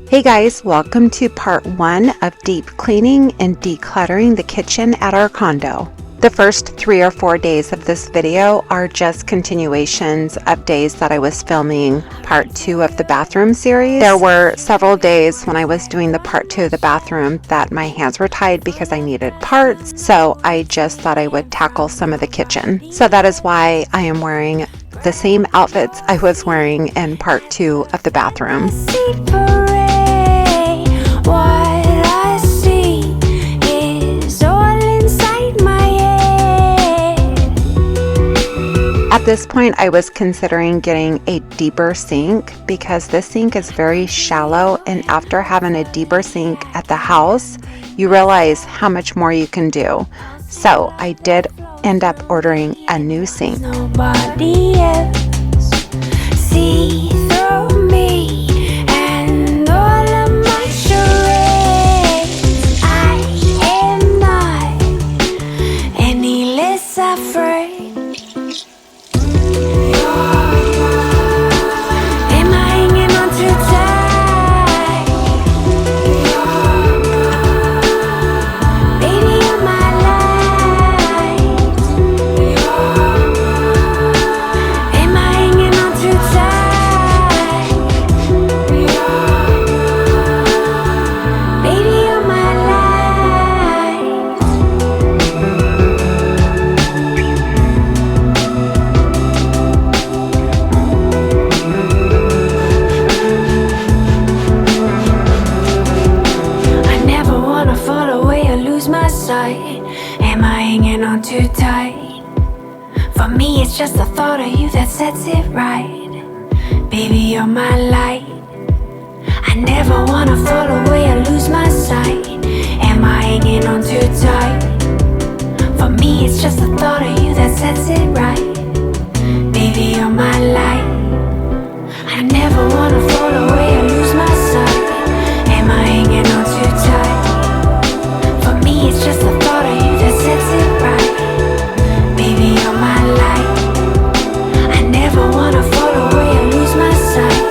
Hey guys, welcome to part 1 of deep cleaning and decluttering the kitchen at our condo. The first 3 or 4 days of this video are just continuations of days that I was filming part 2 of the bathroom series. There were several days when I was doing the part 2 of the bathroom that my hands were tied because I needed parts, so I just thought I would tackle some of the kitchen. So that is why I am wearing the same outfits I was wearing in part 2 of the bathroom. At this point, I was considering getting a deeper sink because this sink is very shallow, and after having a deeper sink at the house, you realize how much more you can do. So I did end up ordering a new sink. Nobody else see through me and all of my charades. I am not any less afraid. Am I hanging on too tight? Baby, you're my light. Am I hanging on too tight? Baby, you're my I never wanna fall away or lose my sight. Am I hanging on too tight? For me, it's just the thought of you that sets it right. Baby, you're my light. I never wanna fall away or lose my sight. Am I hanging on too tight? For me, it's just the thought of you that sets it right. Baby, you're my light. I never wanna fall away or lose my sight. Am I hanging on too tight? For me, it's just the thought of you that sets it right. Baby, you're my light. I never wanna fall away or lose my sight.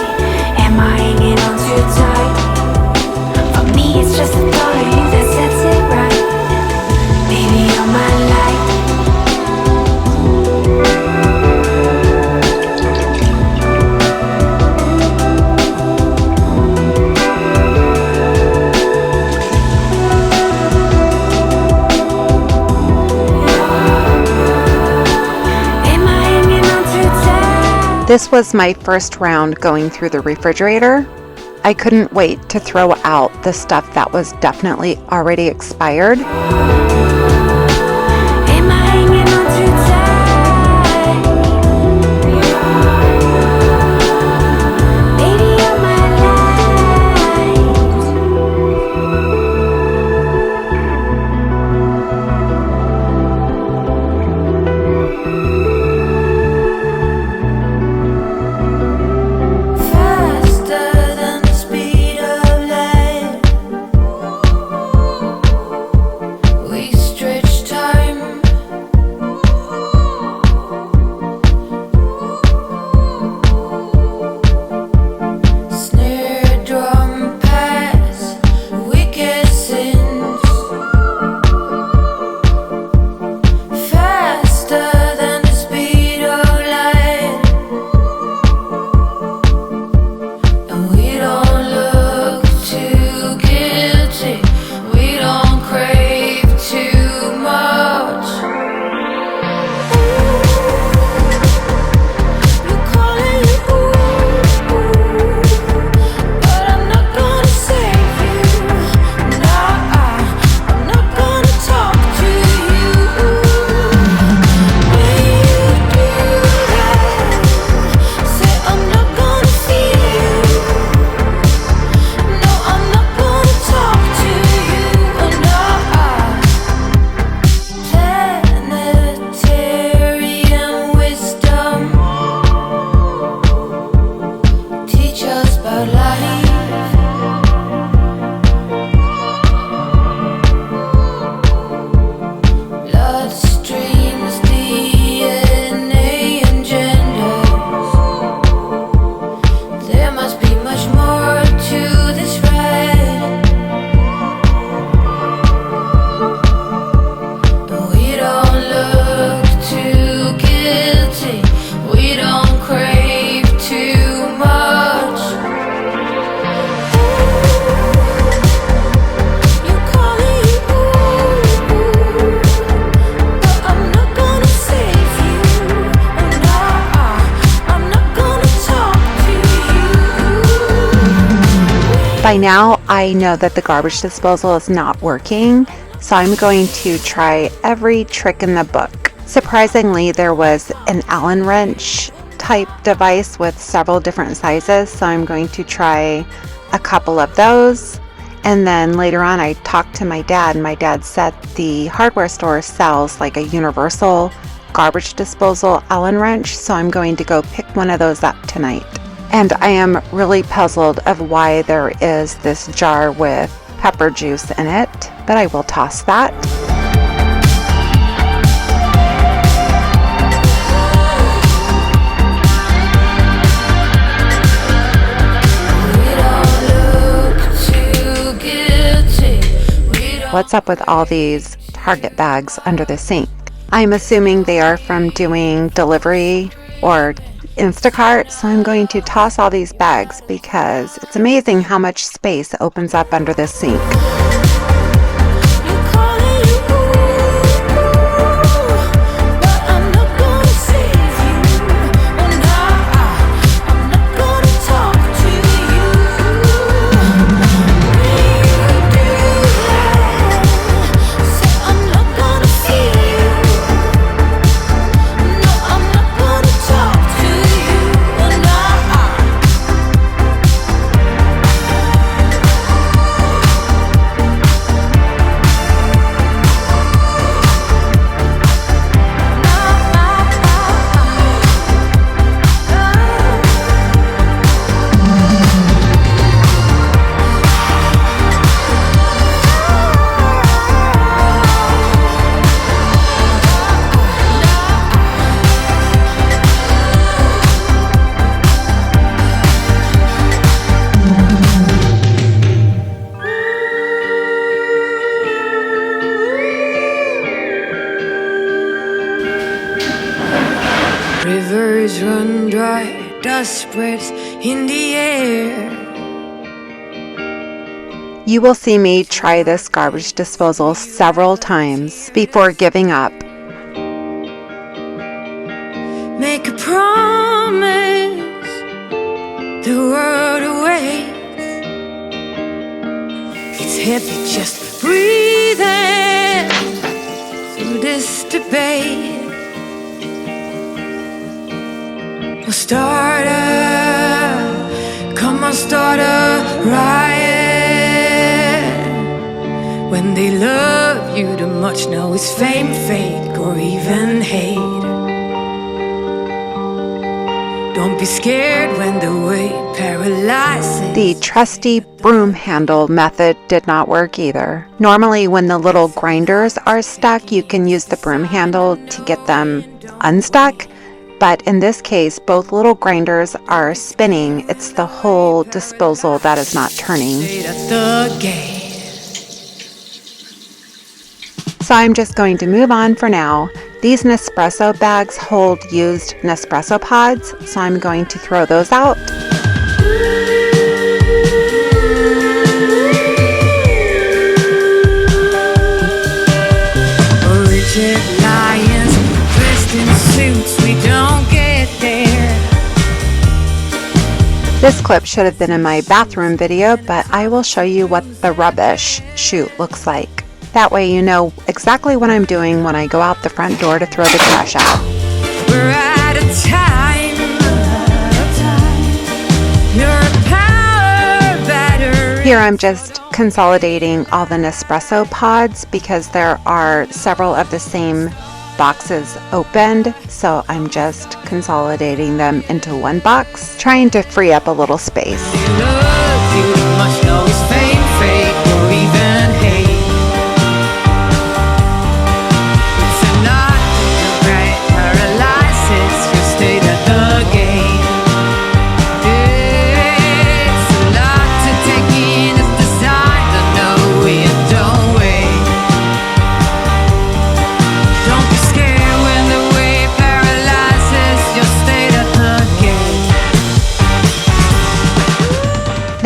Am I hanging on too tight? For me, it's just the thought of you that sets it right. Baby, you're my light. Am I hanging on too tight? This was my first round going through the refrigerator. I couldn't wait to throw out the stuff that was definitely already expired. Am I hanging on too tight? Baby, you're my light. Faster than the speed of light. We By now, I know that the garbage disposal is not working, so I'm going to try every trick in the book. Surprisingly, there was an Allen wrench type device with several different sizes, so I'm going to try a couple of those. And then later on, I talked to my dad, and my dad said the hardware store sells like a universal garbage disposal Allen wrench, so I'm going to go pick one of those up tonight. And I am really puzzled of why there is this jar with pepper juice in it, but I will toss that. What's up with all these Target bags under the sink? I'm assuming they are from doing delivery or Instacart, so I'm going to toss all these bags because it's amazing how much space opens up under the sink. Rivers run dry, dust spreads in the air. You will see me try this garbage disposal several times before giving up. Make a promise, the world awaits. It's heavy just breathing through this debate. Well, start come on, start a riot. When they love you too much, now it's fame, fake, or even hate. Don't be scared when the weight paralyzes. The trusty broom handle method did not work either. Normally, when the little grinders are stuck, you can use the broom handle to get them unstuck. But in this case, both little grinders are spinning. It's the whole disposal that is not turning. So I'm just going to move on for now. These Nespresso bags hold used Nespresso pods, so I'm going to throw those out. This clip should have been in my bathroom video, but I will show you what the rubbish chute looks like. That way you know exactly what I'm doing when I go out the front door to throw the trash out. We're out of time. You're a power battery. Here I'm just consolidating all the Nespresso pods because there are several of the same boxes opened, so I'm just consolidating them into one box, trying to free up a little space.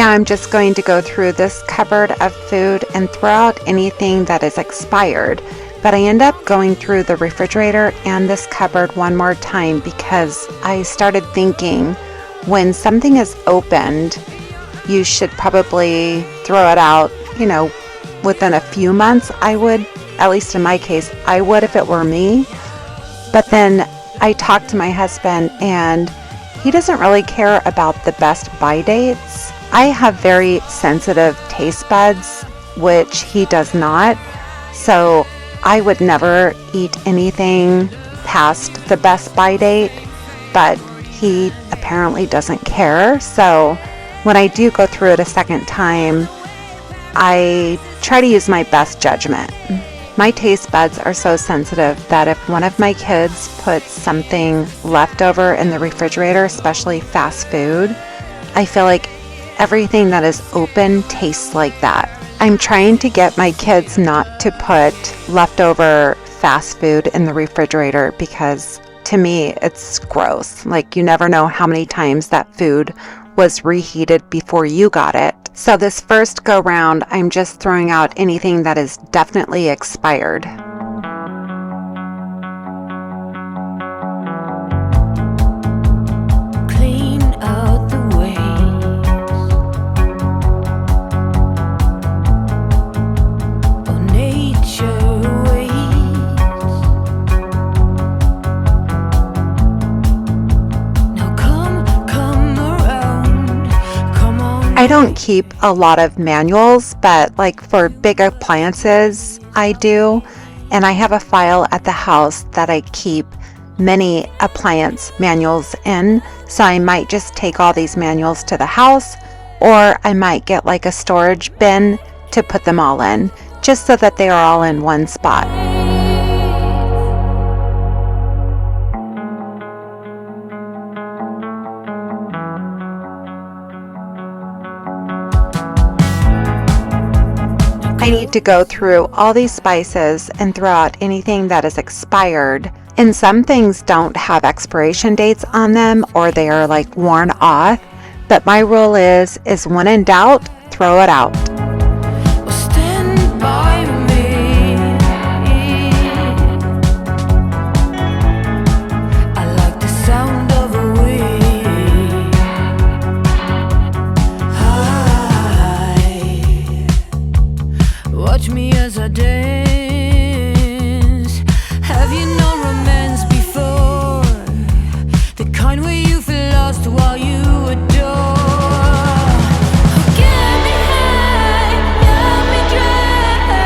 Now I'm just going to go through this cupboard of food and throw out anything that is expired. But I end up going through the refrigerator and this cupboard one more time because I started thinking when something is opened, you should probably throw it out, within a few months. I would, at least in my case, I would if it were me. But then I talked to my husband, and he doesn't really care about the best buy dates. I have very sensitive taste buds, which he does not. So I would never eat anything past the best buy date, but he apparently doesn't care. So when I do go through it a second time, I try to use my best judgment. My taste buds are so sensitive that if one of my kids puts something left over in the refrigerator, especially fast food, I feel like everything that is open tastes like that. I'm trying to get my kids not to put leftover fast food in the refrigerator because to me it's gross. Like, you never know how many times that food was reheated before you got it. So this first go round, I'm just throwing out anything that is definitely expired. Clean out the waste of nature waits. Now come around, come on. I don't keep a lot of manuals, but like for big appliances, I do. And I have a file at the house that I keep many appliance manuals in. So I might just take all these manuals to the house, or I might get like a storage bin to put them all in, just so that they are all in one spot. I need to go through all these spices and throw out anything that is expired. And some things don't have expiration dates on them, or they are like worn off. But my rule is when in doubt, throw it out. Stand by me. I like the sound of a wing. Watch me as I dance. Have you known romance before? The kind where you feel lost while you adore. Get me high, get me dry.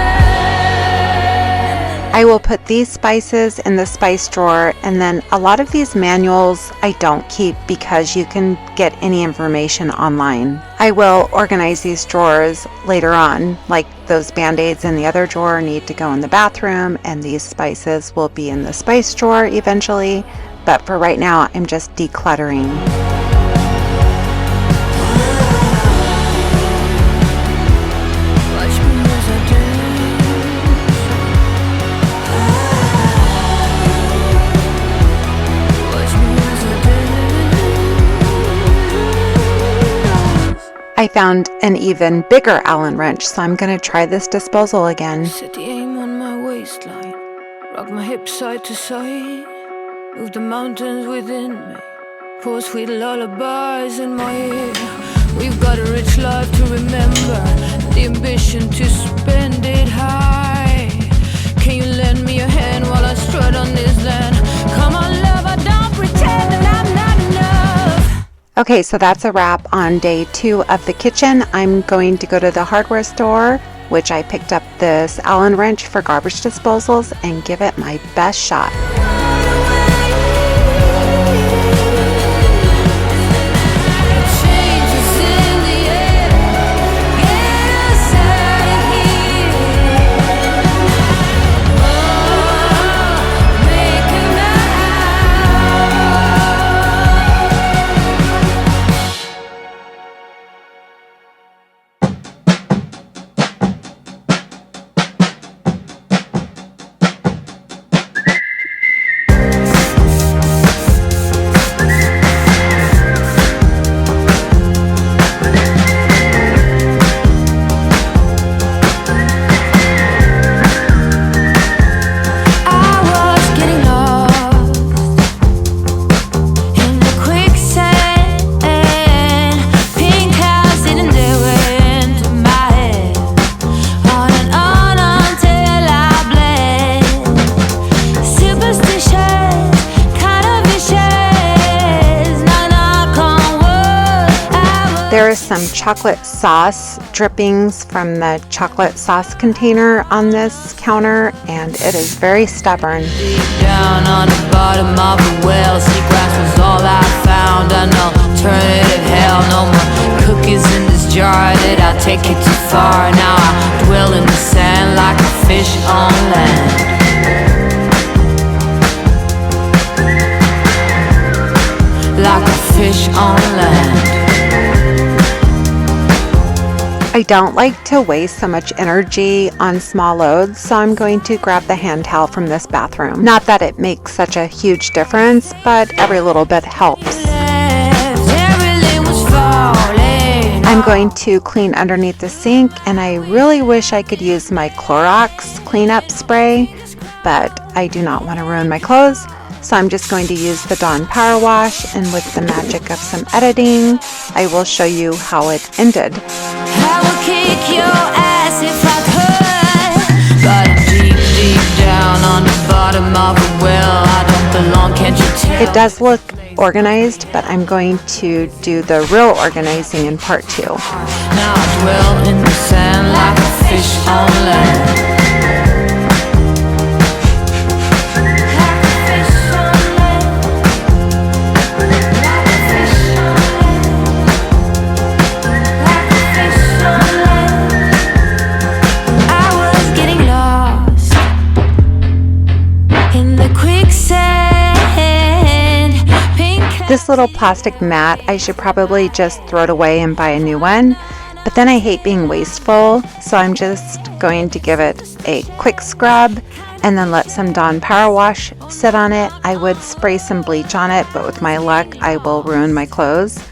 I will put these spices in the spice drawer, and then a lot of these manuals I don't keep because you can get any information online. I will organize these drawers later on, like those Band-Aids in the other drawer need to go in the bathroom, and these spices will be in the spice drawer eventually. But for right now, I'm just decluttering. Watch me as I dance. Watch me as I dance. I found an even bigger Allen wrench, so I'm going to try this disposal again. Set the aim on my waistline. Rock my hips side to side. Move the mountains within me. Pour sweet lullabies in my ear. We've got a rich life to remember. The ambition to spend it high. Can you lend me a hand while I strut on this land? Come on, lover, don't pretend that I'm not enough. Okay, so that's a wrap on day 2 of the kitchen. I'm going to go to the hardware store, which I picked up this Allen wrench for garbage disposals, and give it my best shot. Changes in the air. Get us out of here. Oh, make it some chocolate sauce drippings from the chocolate sauce container on this counter, and it is very stubborn. Deep down on the bottom of the well, seagrass was all I found. I know, alternative hell, no more cookies in this jar. Did I take it too far? Now I dwell in the sand like a fish on land. Like a fish on land. I don't like to waste so much energy on small loads, so I'm going to grab the hand towel from this bathroom. Not that it makes such a huge difference, but every little bit helps. I'm going to clean underneath the sink, and I really wish I could use my Clorox cleanup spray, but I do not want to ruin my clothes. So I'm just going to use the Dawn Power Wash, and with the magic of some editing, I will show you how it ended. I would kick your ass if I could, but I'm deep, deep down on the bottom of a well. I don't belong, can't you tell? It does look organized, but I'm going to do the real organizing in part 2. Now I dwell in the sand like a fish on land. This little plastic mat, I should probably just throw it away and buy a new one, but then I hate being wasteful, so I'm just going to give it a quick scrub and then let some Dawn Power Wash sit on it. I would spray some bleach on it, but with my luck, I will ruin my clothes.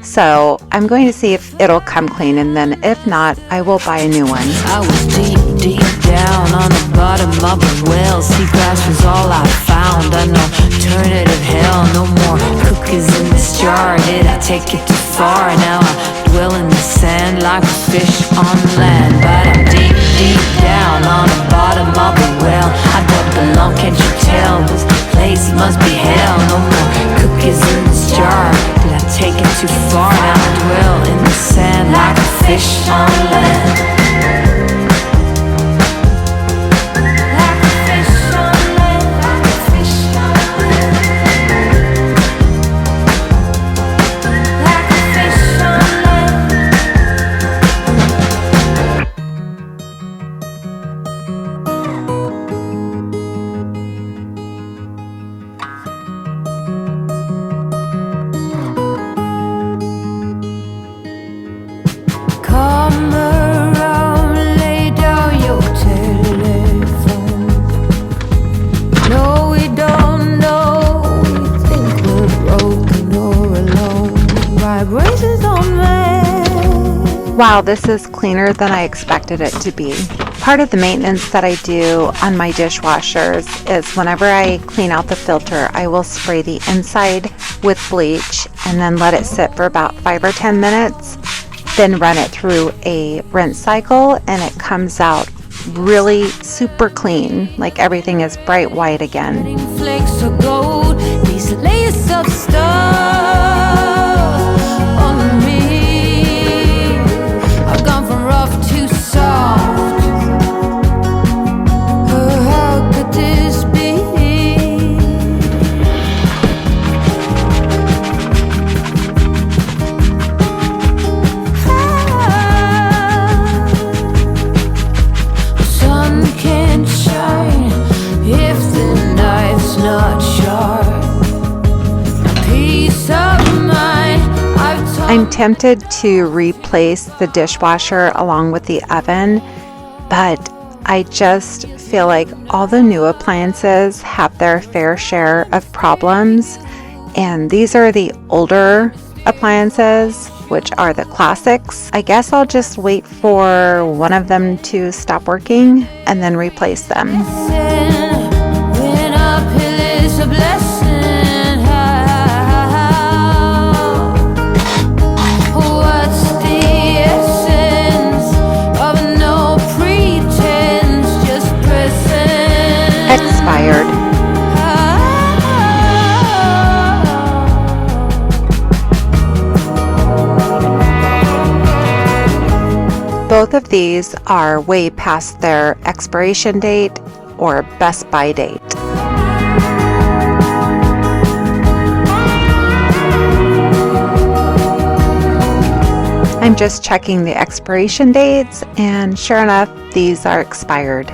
So I'm going to see if it'll come clean, and then if not, I will buy a new one. I was deep, deep down on the bottom of a well. Seagrass was all I found. I know, alternative hell, no more cookies in this jar. Did I take it too far? Now I dwell in the sand like a fish on land. But I'm deep, deep down on the bottom of a well. I don't belong, can't you tell? This place must be hell. No more cookies in this jar. Did I take it too far? Now I dwell in the sand like a fish on land. Wow, this is cleaner than I expected it to be. Part of the maintenance that I do on my dishwashers is whenever I clean out the filter, I will spray the inside with bleach and then let it sit for about 5 or 10 minutes, then run it through a rinse cycle, and it comes out really super clean, like everything is bright white again. Flakes of gold, these layers of stuff on me. I've gone from rough to soft. How could this be? Sun can't shine if the knife's not sharp. Peace of mind, I'm tempted to replace the dishwasher along with the oven, but I just feel like all the new appliances have their fair share of problems, and these are the older appliances, which are the classics. I guess I'll just wait for one of them to stop working and then replace them. when uphill is a blessing. What's the essence of no pretense, just present? Expired. Both of these are way past their expiration date or best by date. I'm just checking the expiration dates, and sure enough, these are expired.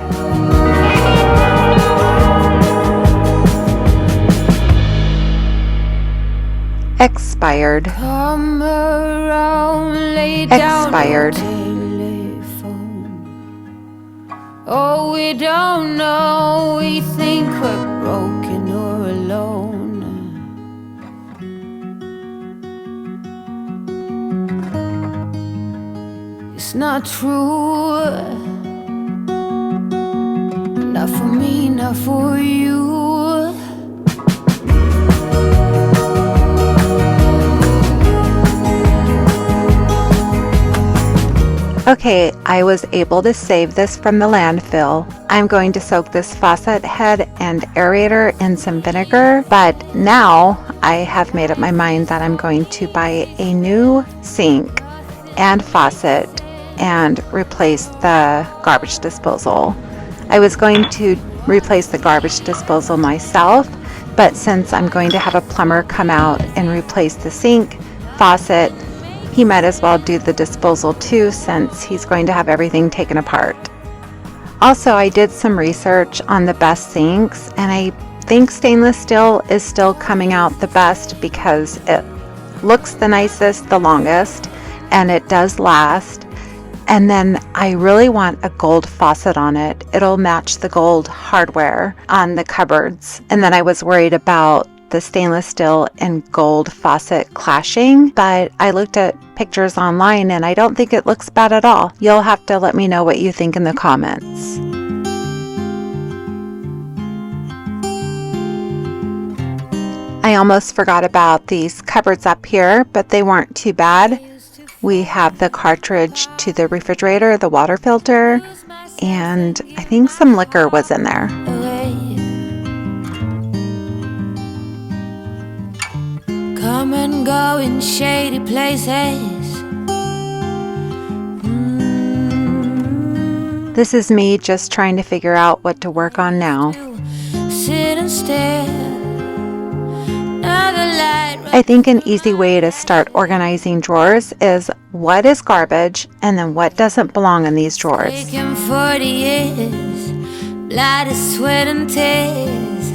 Expired. Come around, lay down Expired. the telephone. Oh, we don't know, we think we're broken or alone. It's not true. Not for me, not for you. Okay, I was able to save this from the landfill. I'm going to soak this faucet head and aerator in some vinegar, but now I have made up my mind that I'm going to buy a new sink and faucet and replace the garbage disposal. I was going to replace the garbage disposal myself, but since I'm going to have a plumber come out and replace the sink, faucet, he might as well do the disposal too, since he's going to have everything taken apart. Also, I did some research on the best sinks, and I think stainless steel is still coming out the best because it looks the nicest, the longest, and it does last. And then I really want a gold faucet on it. It'll match the gold hardware on the cupboards. And then I was worried about the stainless steel and gold faucet clashing, but I looked at pictures online and I don't think it looks bad at all. You'll have to let me know what you think in the comments. I almost forgot about these cupboards up here, but they weren't too bad. We have the cartridge to the refrigerator, the water filter, and I think some liquor was in there. Come and go in shady places. This is me just trying to figure out what to work on now. Sit and stare. I think an easy way to start organizing drawers is what is garbage and then what doesn't belong in these drawers. Taken 40 years, blood, sweat and tears.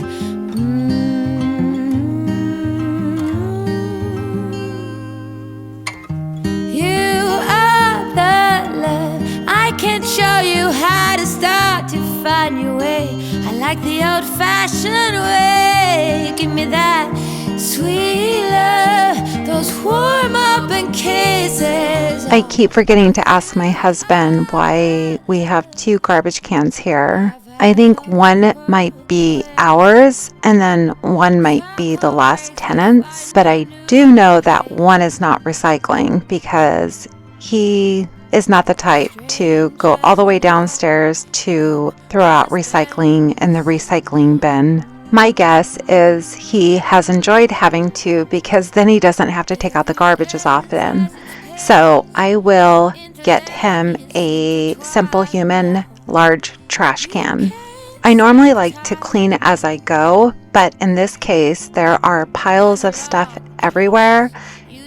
You are the love. I can't show you how to start to find your way. I like the old-fashioned way. Give me that sweet love, those warm up and kisses. I keep forgetting to ask my husband why we have 2 garbage cans here. I think one might be ours and then one might be the last tenant's, but I do know that one is not recycling because he is not the type to go all the way downstairs to throw out recycling in the recycling bin. My guess is he has enjoyed having to because then he doesn't have to take out the garbage as often. So I will get him a Simple Human large trash can. I normally like to clean as I go, but in this case there are piles of stuff everywhere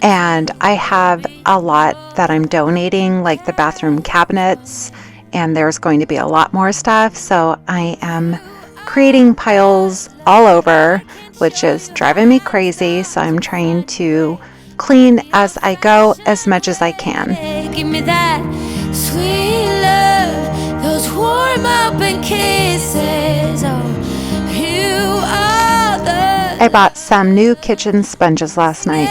and I have a lot that I'm donating, like the bathroom cabinets, and there's going to be a lot more stuff, so I am creating piles all over, which is driving me crazy, so I'm trying to clean as I go as much as I can. Give me that sweet love, those warm up and kisses. Oh, you are the I bought some new kitchen sponges last night.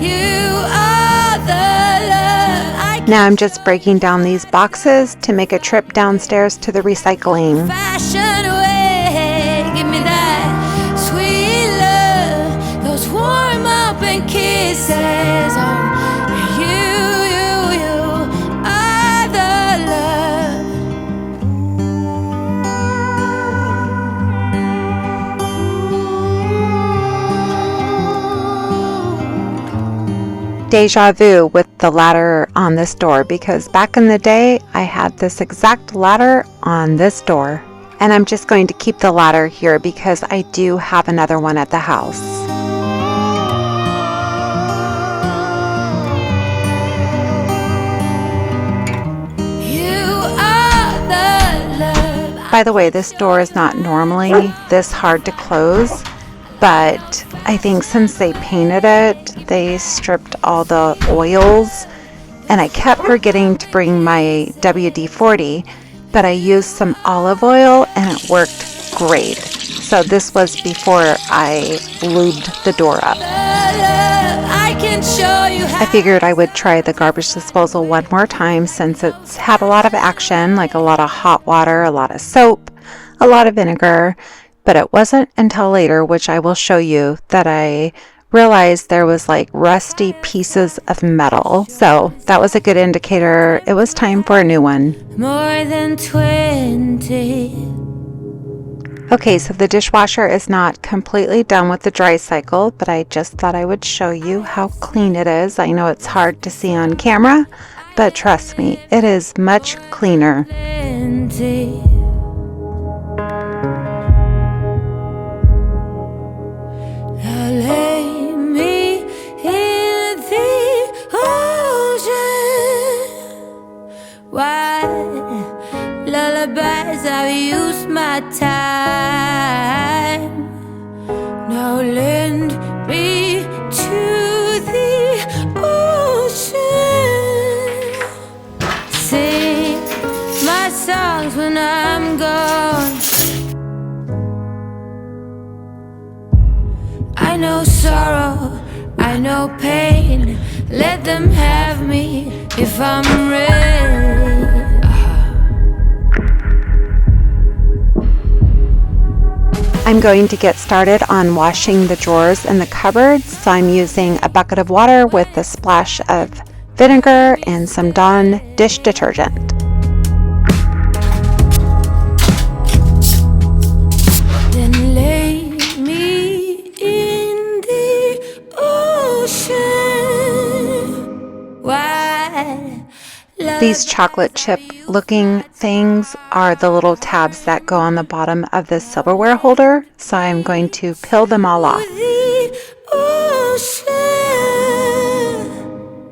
You are the love. Now I'm just breaking down these boxes to make a trip downstairs to the recycling. Fashion way, give me that sweet love, those warm up and kisses. Oh, you are the love. deja vu with the ladder on this door, because back in the day I had this exact ladder on this door. And I'm just going to keep the ladder here because I do have another one at the house. By the way, this door is not normally this hard to close, but I think since they painted it, they stripped all the oils, and I kept forgetting to bring my WD-40, but I used some olive oil and it worked great. So this was before I lubed the door up. I figured I would try the garbage disposal one more time since it's had a lot of action, like a lot of hot water, a lot of soap, a lot of vinegar, but it wasn't until later, which I will show you, that I realized there was like rusty pieces of metal. So that was a good indicator it was time for a new one. More than 20. Okay, so the dishwasher is not completely done with the dry cycle, but I just thought I would show you how clean it is. I know it's hard to see on camera, but trust me, it is much cleaner. Lullabies, I've used my time. Now lend me to the ocean. Sing my songs when I'm gone. I know sorrow, I know pain. Let them have me if I'm ready. I'm going to get started on washing the drawers in the cupboards, so I'm using a bucket of water with a splash of vinegar and some Dawn dish detergent. Then lay me in the ocean. Why? These chocolate chip looking things are the little tabs that go on the bottom of the silverware holder, so I'm going to peel them all off.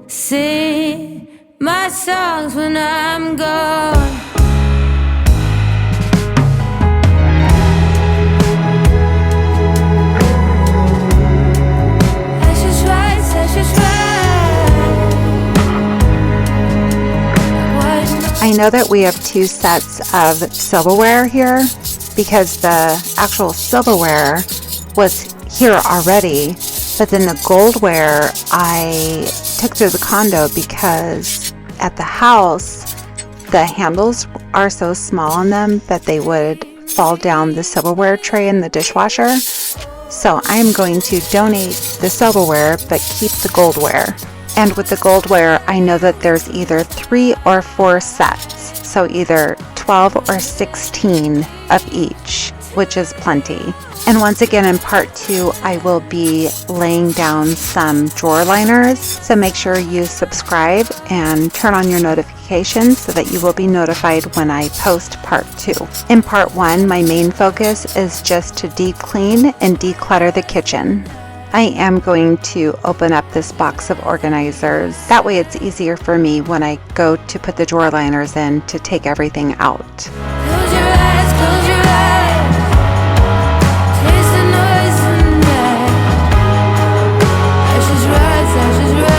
Sing my songs when I'm gone. I know that we have two sets of silverware here because the actual silverware was here already, but then the goldware I took to the condo because at the house the handles are so small on them that they would fall down the silverware tray in the dishwasher. So I'm going to donate the silverware but keep the goldware. And with the goldware, I know that there's either 3 or 4 sets, so either 12 or 16 of each, which is plenty. And once again, in part 2, I will be laying down some drawer liners, so make sure you subscribe and turn on your notifications so that you will be notified when I post part 2. In part 1, my main focus is just to deep clean and declutter the kitchen. I am going to open up this box of organizers. That way it's easier for me when I go to put the drawer liners in to take everything out. Close your eyes, close your eyes. Taste the noise in the night. Ashes rise, ashes rise.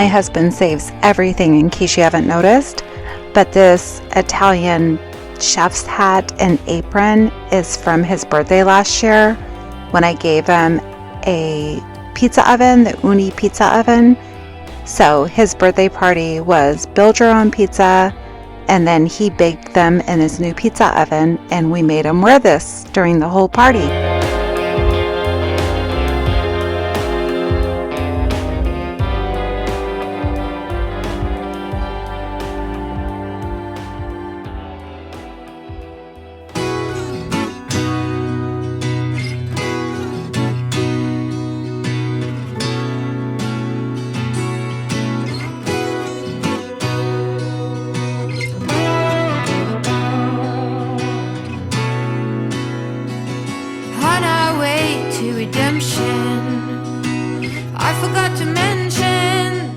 My husband saves everything in case you haven't noticed, but this Italian chef's hat and apron is from his birthday last year when I gave him a pizza oven, the Uni pizza oven. So his birthday party was build your own pizza, and then he baked them in his new pizza oven, and we made him wear this during the whole party.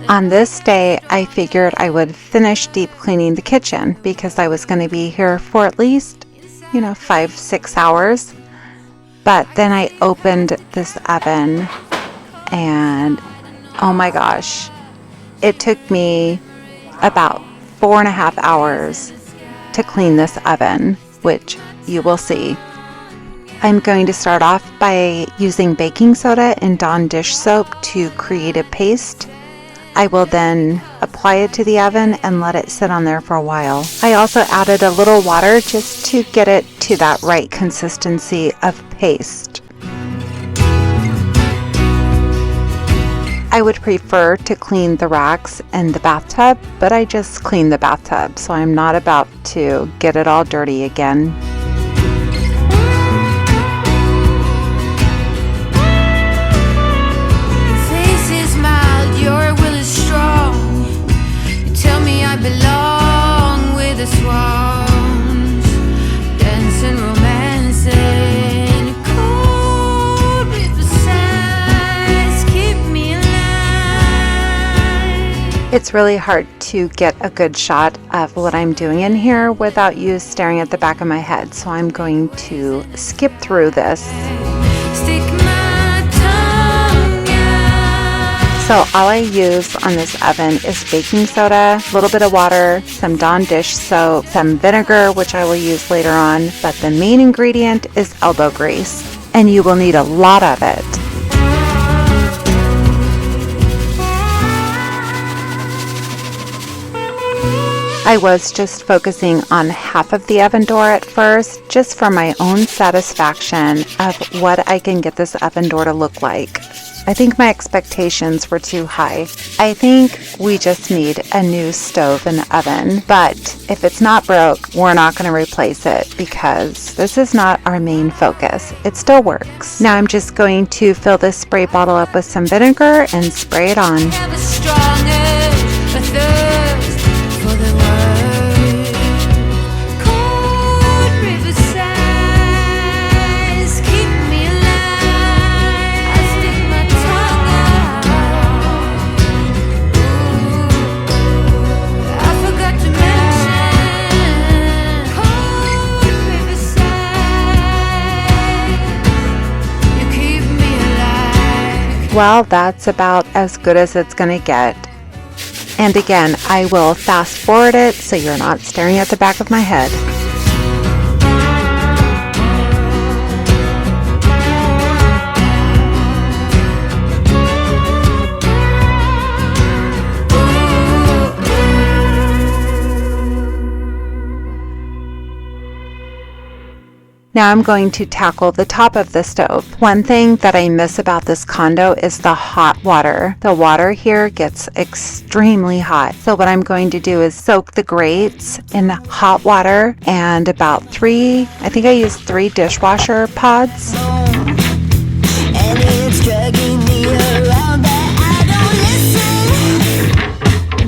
On this day, I figured I would finish deep cleaning the kitchen because I was going to be here for at least, 5-6 hours. But then I opened this oven and oh my gosh, it took me about 4.5 hours to clean this oven, which you will see. I'm going to start off by using baking soda and Dawn dish soap to create a paste. I will then apply it to the oven and let it sit on there for a while. I also added a little water just to get it to that right consistency of paste. I would prefer to clean the racks and the bathtub, but I just cleaned the bathtub, so I'm not about to get it all dirty again. It's really hard to get a good shot of what I'm doing in here without you staring at the back of my head, so I'm going to skip through this. So all I use on this oven is baking soda, a little bit of water, some Dawn dish soap, some vinegar, which I will use later on, but the main ingredient is elbow grease, and you will need a lot of it. I was just focusing on half of the oven door at first, just for my own satisfaction of what I can get this oven door to look like. I think my expectations were too high. I think we just need a new stove and oven, but if it's not broke, we're not going to replace it because this is not our main focus. It still works. Now I'm just going to fill this spray bottle up with some vinegar and spray it on. Well, that's about as good as it's going to get. And again, I will fast forward it so you're not staring at the back of my head. Now I'm going to tackle the top of the stove. One thing that I miss about this condo is the hot water. The water here gets extremely hot. So what I'm going to do is soak the grates in hot water and about I think I used 3 dishwasher pods. And it's dragging me around that I don't listen.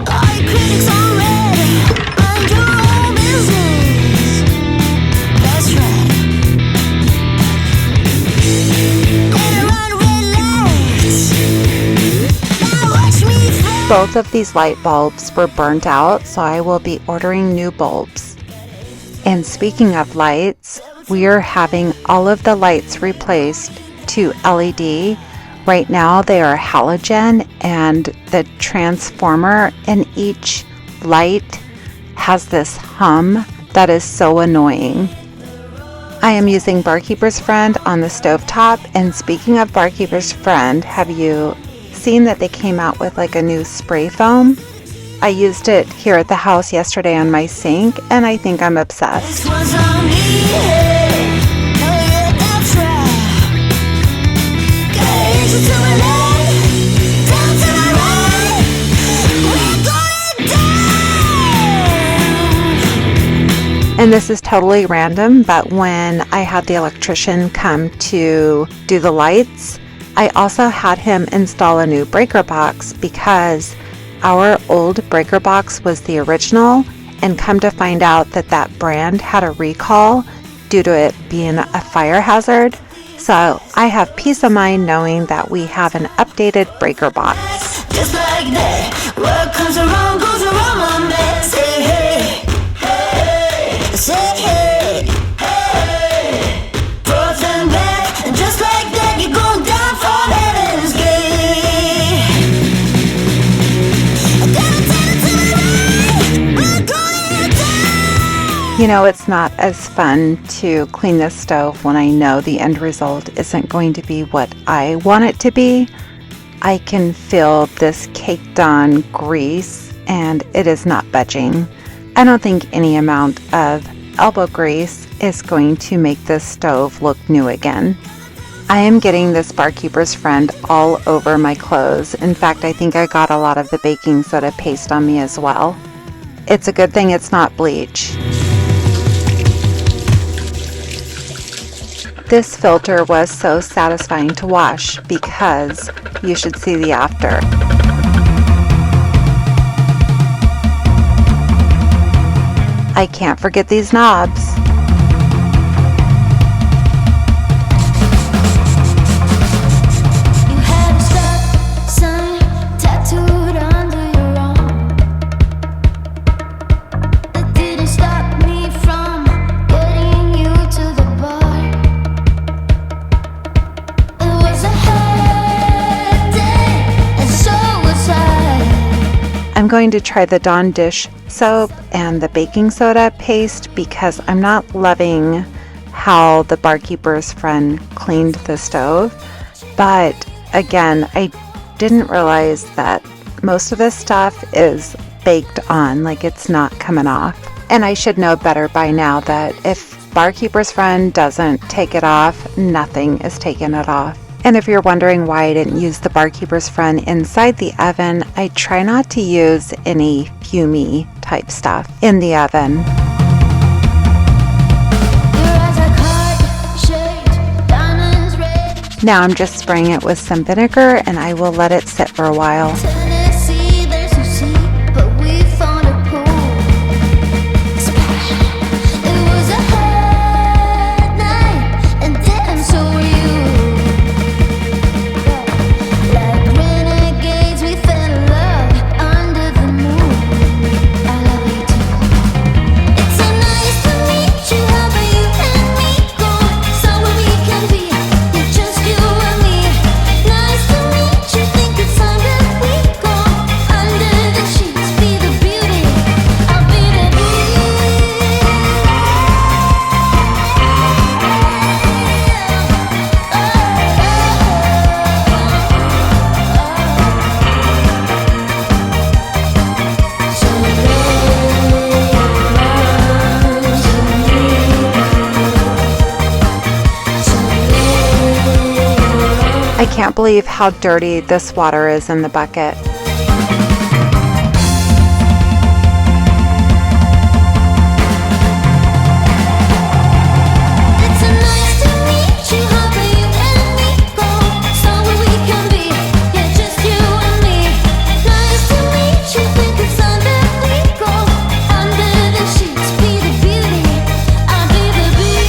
All your critics already mind your own business. That's right. Both of these light bulbs were burnt out, so I will be ordering new bulbs. And speaking of lights, we are having all of the lights replaced to LED, Right now they are halogen, and the transformer in each light has this hum that is so annoying. I am using Barkeeper's Friend on the stovetop, and speaking of Barkeeper's Friend, have you seen that they came out with like a new spray foam? I used it here at the house yesterday on my sink, and I think I'm obsessed. And this is totally random, but when I had the electrician come to do the lights, I also had him install a new breaker box because our old breaker box was the original, and come to find out that that brand had a recall due to it being a fire hazard. So I have peace of mind knowing that we have an updated breaker box. Just like that, what comes around goes around, my man. Say hey, hey, say hey, hey. Forth and back, and just like that, you're going down for heaven's gate. I gotta tell it to me right, we're going down. You know, it's not as fun to clean this stove when I know the end result isn't going to be what I want it to be. I can feel this caked on grease, and it is not budging. I don't think any amount of elbow grease is going to make this stove look new again. I am getting this Barkeeper's Friend all over my clothes. In fact, I think I got a lot of the baking soda paste on me as well. It's a good thing it's not bleach. This filter was so satisfying to wash because you should see the after. I can't forget these knobs. You had a stop sign tattooed under your arm. That didn't stop me from getting you to the bar. It was a hard day, and so was I. I'm going to try the Dawn dish soap and the baking soda paste because I'm not loving how the Barkeeper's Friend cleaned the stove. But again, I didn't realize that most of this stuff is baked on, like it's not coming off. And I should know better by now that if Barkeeper's Friend doesn't take it off, nothing is taking it off. And if you're wondering why I didn't use the Barkeeper's Friend inside the oven, I try not to use any fumey type stuff in the oven. Your eyes are heart-shaped, diamonds red. Now I'm just spraying it with some vinegar, and I will let it sit for a while. Tennessee, there's no sea, but we found a pool. Splash. It was a hard night, and damn, so were you. Like renegades, we fell in love under the moon. I love you too. It's so nice to meet you. How about you and me go somewhere we can be? Yeah, just you and me. Nice to meet you. Think it's time that we go under the sheets. Be the beauty, I'll be the I can't believe how dirty this water is in the bucket. It's so nice to meet you. How about you and me go somewhere we can be? Yeah, just you and me. Nice to meet you. Think it's time that we go under the sheets. Be the beauty, I'll be the beast.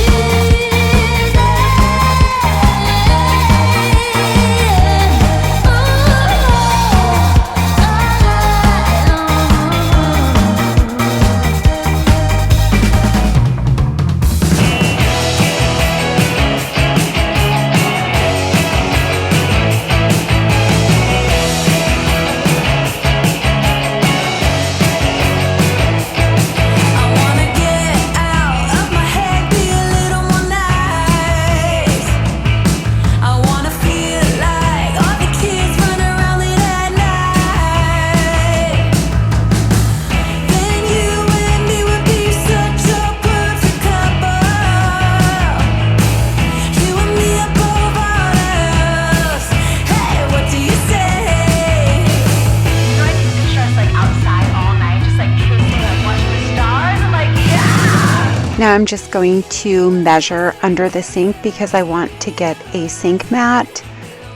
Now I'm just going to measure under the sink because I want to get a sink mat.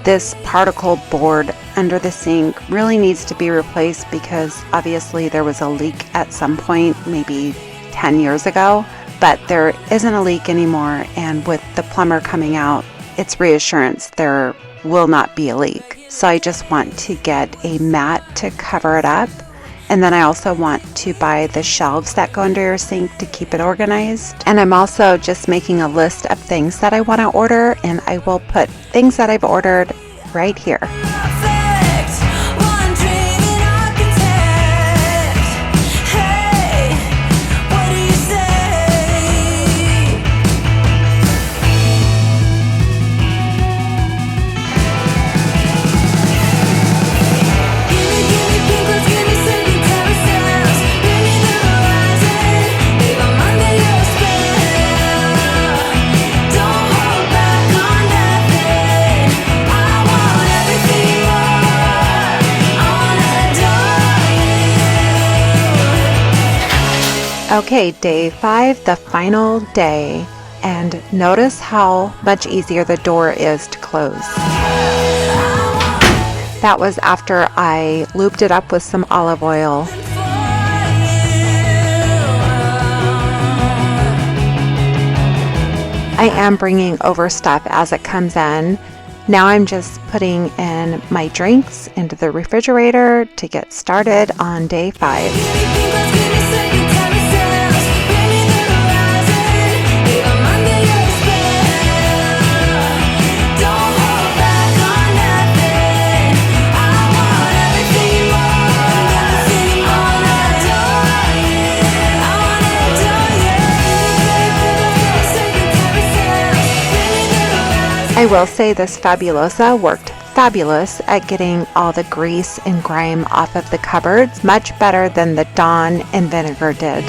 This particle board under the sink really needs to be replaced because obviously there was a leak at some point, maybe 10 years ago, but there isn't a leak anymore, and with the plumber coming out, it's reassurance there will not be a leak. So I just want to get a mat to cover it up, and then I also want to buy the shelves that go under your sink to keep it organized. And I'm also just making a list of things that I want to order, and I will put things that I've ordered right here. Okay, day 5, the final day, and notice how much easier the door is to close. That was after I lubed it up with some olive oil. I am bringing over stuff as it comes in. Now I'm just putting in my drinks into the refrigerator to get started on day 5. I will say this Fabulosa worked fabulous at getting all the grease and grime off of the cupboards, much better than the Dawn and vinegar did.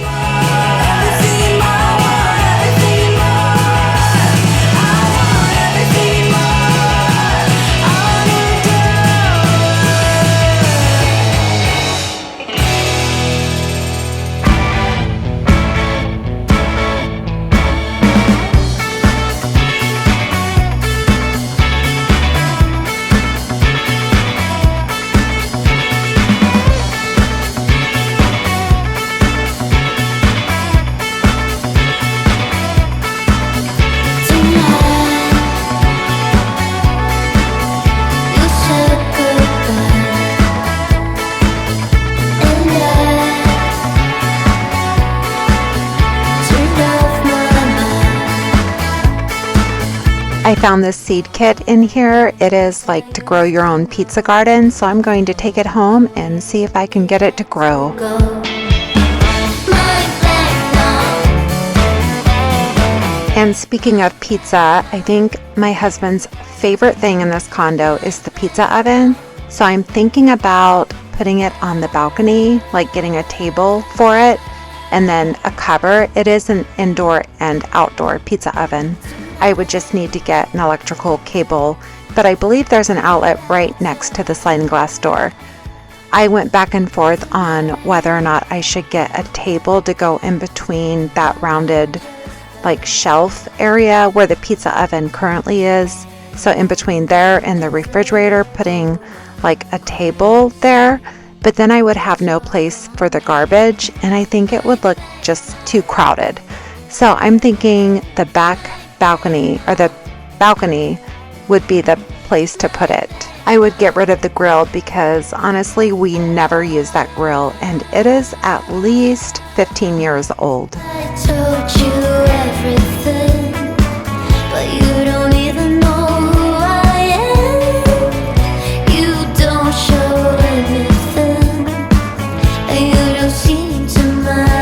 I found this seed kit in here. It is like to grow your own pizza garden, so I'm going to take it home and see if I can get it to grow. And speaking of pizza, I think my husband's favorite thing in this condo is the pizza oven. So I'm thinking about putting it on the balcony, like getting a table for it, and then a cover. It is an indoor and outdoor pizza oven. I would just need to get an electrical cable, but I believe there's an outlet right next to the sliding glass door. I went back and forth on whether or not I should get a table to go in between that rounded like shelf area where the pizza oven currently is. So in between there and the refrigerator, putting like a table there, but then I would have no place for the garbage, and I think it would look just too crowded. So I'm thinking the back balcony, or the balcony, would be the place to put it. I would get rid of the grill because honestly we never use that grill, and it is at least 15 years old. I told you everything, but you don't even know who I am. You don't show anything, and you don't seem to mind.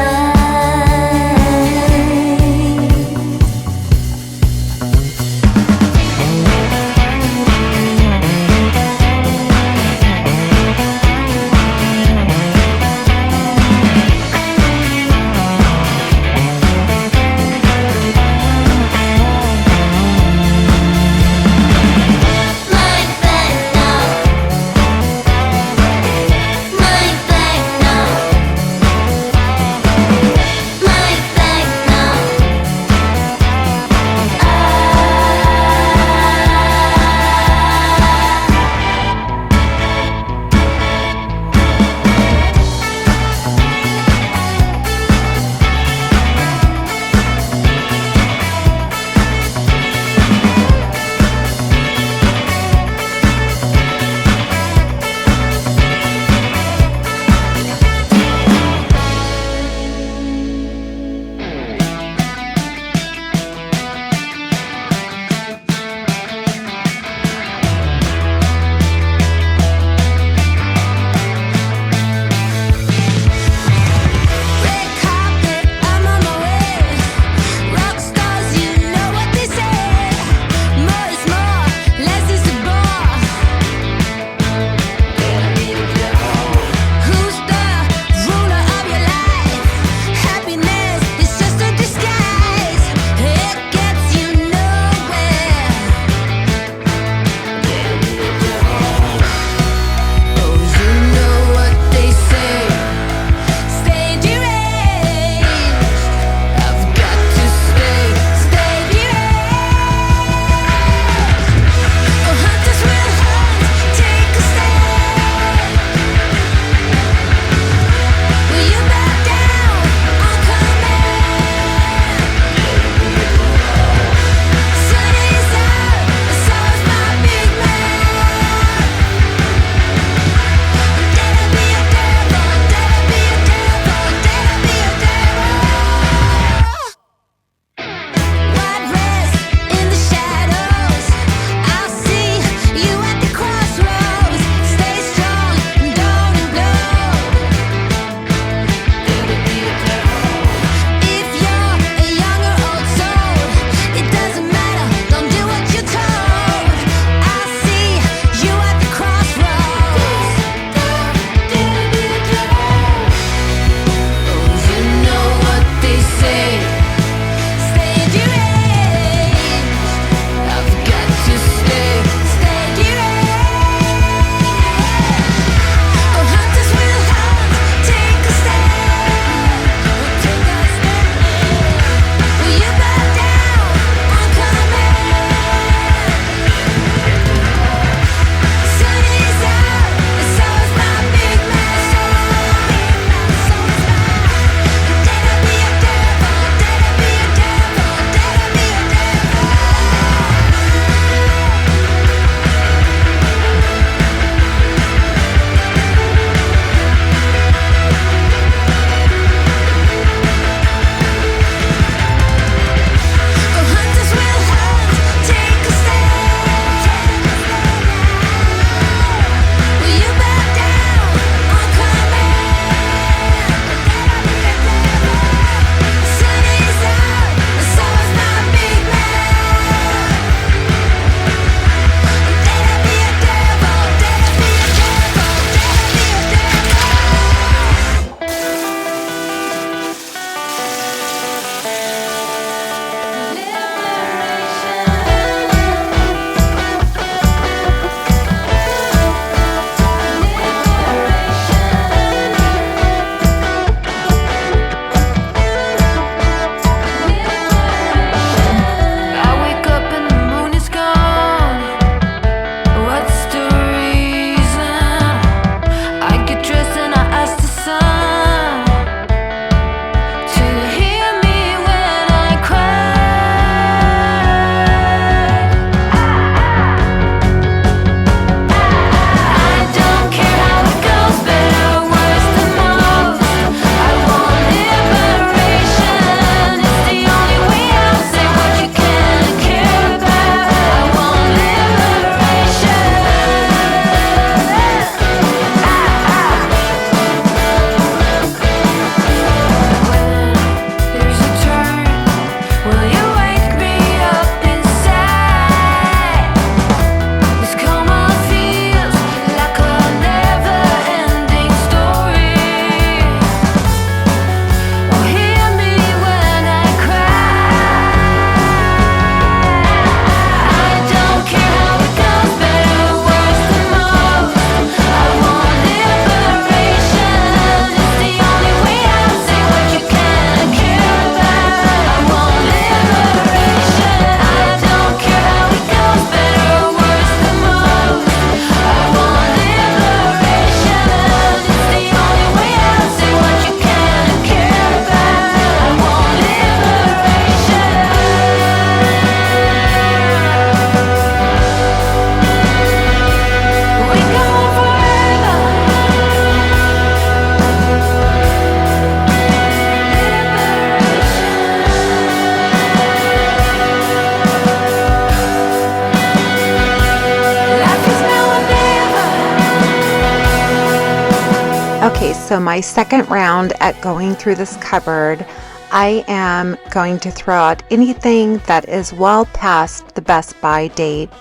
Okay, so my second round at going through this cupboard, I am going to throw out anything that is well past the best by date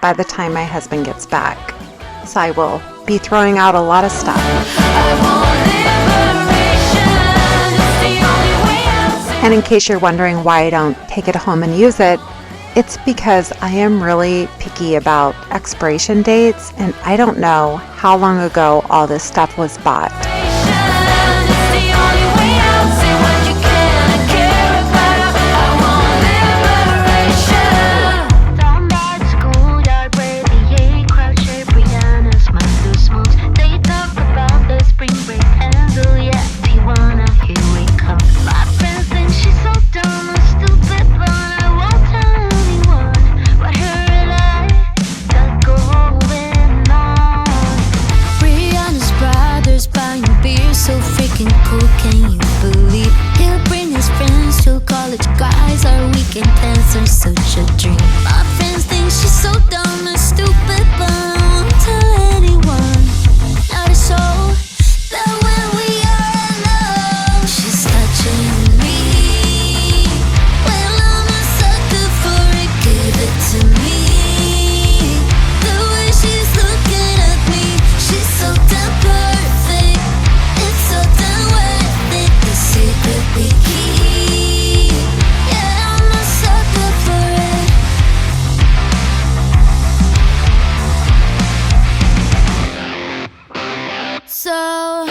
by the time my husband gets back. So I will be throwing out a lot of stuff. And in case you're wondering why I don't take it home and use it, it's because I am really picky about expiration dates, and I don't know how long ago all this stuff was bought. So,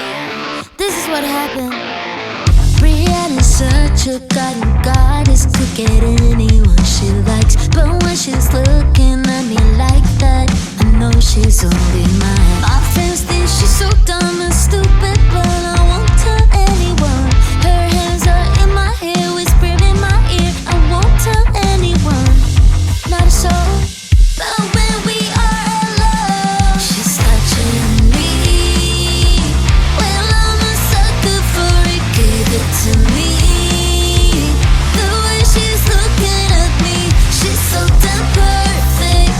this is what happened. Brianna's such a goddess, could get anyone she likes. But when she's looking at me like that, I know she's only mine. My friends think she's so dumb and stupid, but I won't tell anyone. Her hands are in my hair, whisper in my ear. I won't tell anyone, not a soul. But when we are alone, she's touching me. To me, the way she's looking at me, she's so damn perfect.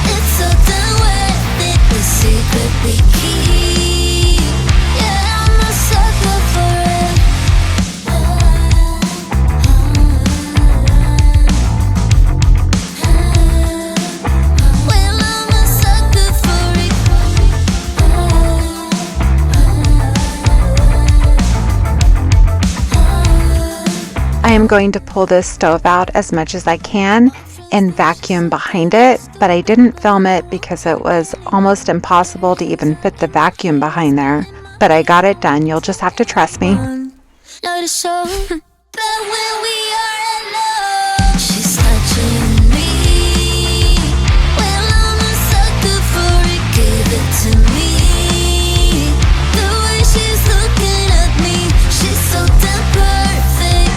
It's so damn worth it. The secret we keep. Yeah, I'm a sucker for it. Well, I'm a sucker for it. I am going to pull this stove out as much as I can and vacuum behind it, but I didn't film it because it was almost impossible to even fit the vacuum behind there. But I got it done. You'll just have to trust me. Not a soul, but when we are alone, she's touching me. Well, I'm a sucker for it, give it to me. The way she's looking at me, she's so damn perfect.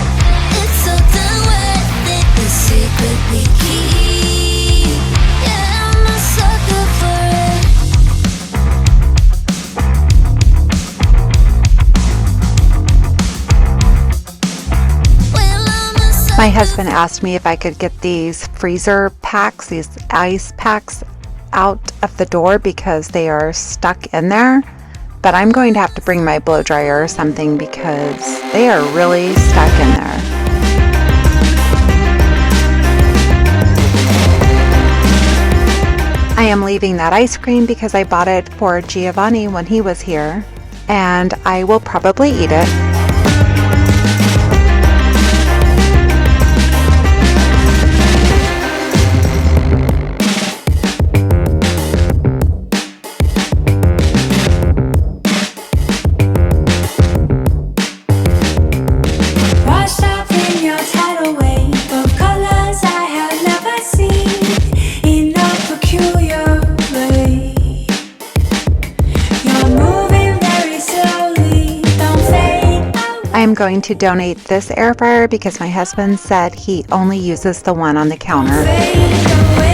It's so damn worth it. The secret we keep. Yeah, I'm a sucker for it. Well, I'm a sucker. My husband asked me if I could get these freezer packs, these ice packs, out of the door because they are stuck in there. But I'm going to have to bring my blow dryer or something because they are really stuck in there. I am leaving that ice cream because I bought it for Giovanni when he was here, and I will probably eat it. Washed up in your tidal wave of colors I have never seen in a peculiar way. You're moving very slowly, don't fade out. I am going to donate this air fryer because my husband said he only uses the one on the counter. Fade away.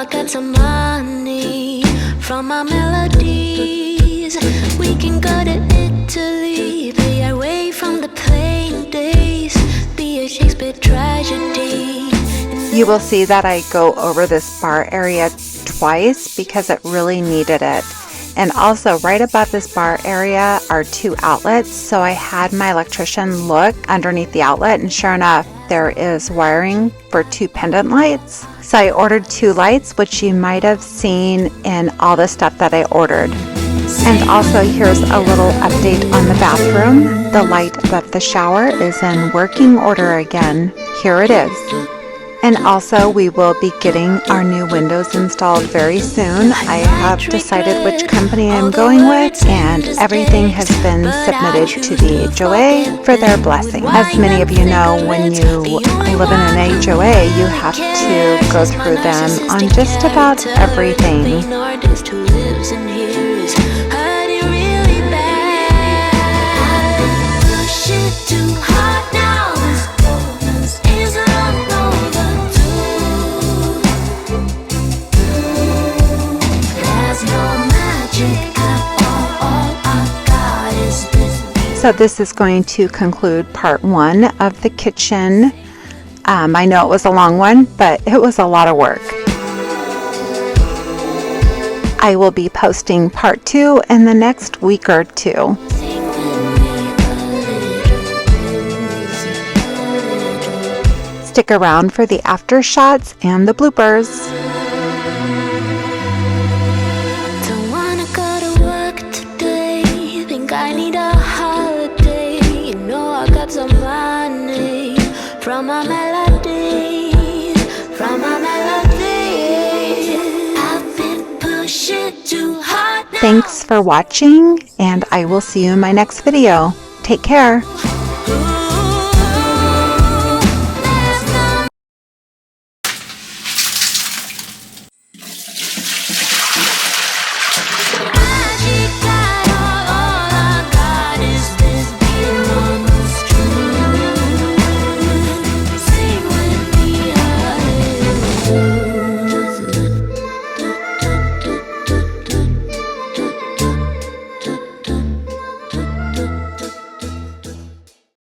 I got some money from my melodies. We can go to Italy, be away from the plain days, be a Shakespeare tragedy. You will see that I go over this bar area twice because it really needed it. And also right above this bar area are 2 outlets, so I had my electrician look underneath the outlet, and sure enough, there is wiring for 2 pendant lights. So I ordered 2 lights, which you might have seen in all the stuff that I ordered. And also here's a little update on the bathroom. The light above the shower is in working order again. Here it is. And also we will be getting our new windows installed very soon. I have decided which company I'm going with, and everything has been submitted to the HOA for their blessing. As many of you know, when you live in an HOA, you have to go through them on just about everything. So this is going to conclude part 1 of the kitchen. I know it was a long one, but it was a lot of work. I will be posting part 2 in the next week or 2. Stick around for the after shots and the bloopers. Don't wanna go to work today, think I need a holiday. You know I got some money from my melody, from my melody. I've been pushing too hard now. Thanks for watching, and I will see you in my next video. Take care.